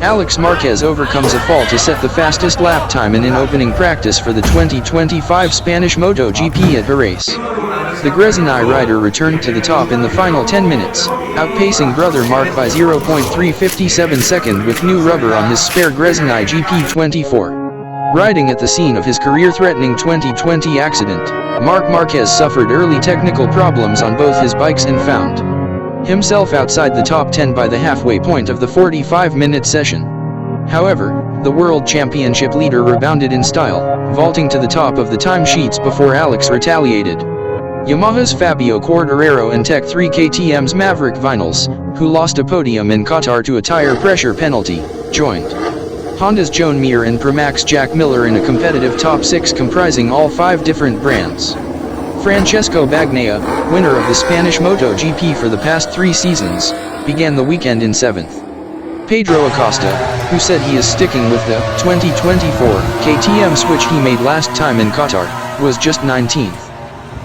Alex Marquez overcomes a fall to set the fastest lap time in opening practice for the 2025 Spanish MotoGP at Jerez. The Grezny rider returned to the top in the final 10 minutes, outpacing brother Marc by 0.357 seconds with new rubber on his spare Grezny GP24. Riding at the scene of his career-threatening 2020 accident, Marc Marquez suffered early technical problems on both his bikes and found himself outside the top 10 by the halfway point of the 45-minute session. However, the World Championship leader rebounded in style, vaulting to the top of the timesheets before Alex retaliated. Yamaha's Fabio Quartararo and Tech3 KTM's Maverick Viñales, who lost a podium in Qatar to a tire pressure penalty, joined Honda's Joan Mir and Primac's Jack Miller in a competitive top 6 comprising all 5 different brands. Francesco Bagnaia, winner of the Spanish MotoGP for the past 3 seasons, began the weekend in 7th. Pedro Acosta, who said he is sticking with the 2024 KTM switch he made last time in Qatar, was just 19th.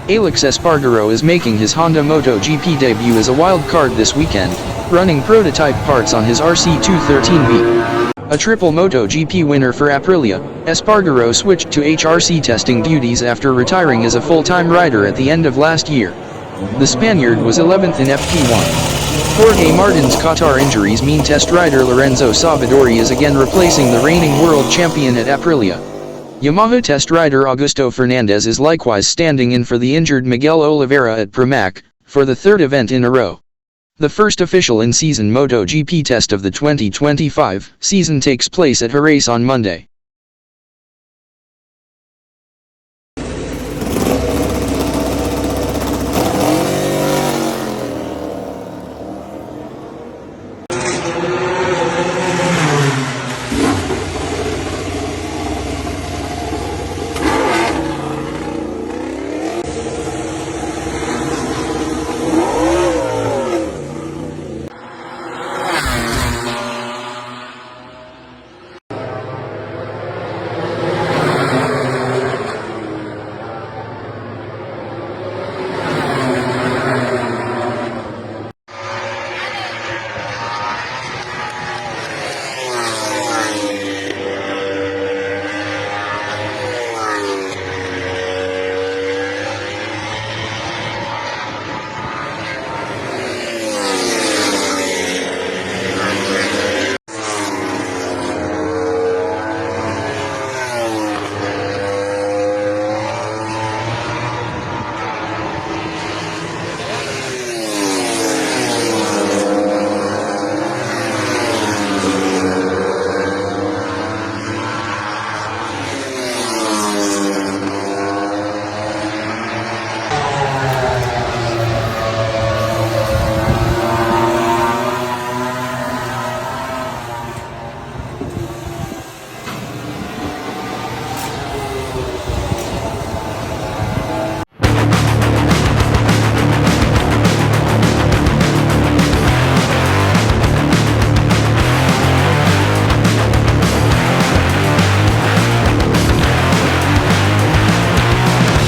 Alex Espargaro is making his Honda MotoGP debut as a wild card this weekend, running prototype parts on his RC213B. A triple MotoGP winner for Aprilia, Espargaro switched to HRC testing duties after retiring as a full-time rider at the end of last year. The Spaniard was 11th in FP1. Jorge Martin's Qatar injuries mean test rider Lorenzo Savadori is again replacing the reigning world champion at Aprilia. Yamaha test rider Augusto Fernandez is likewise standing in for the injured Miguel Oliveira at Pramac, for the 3rd event in a row. The first official in-season MotoGP test of the 2025 season takes place at Jerez on Monday.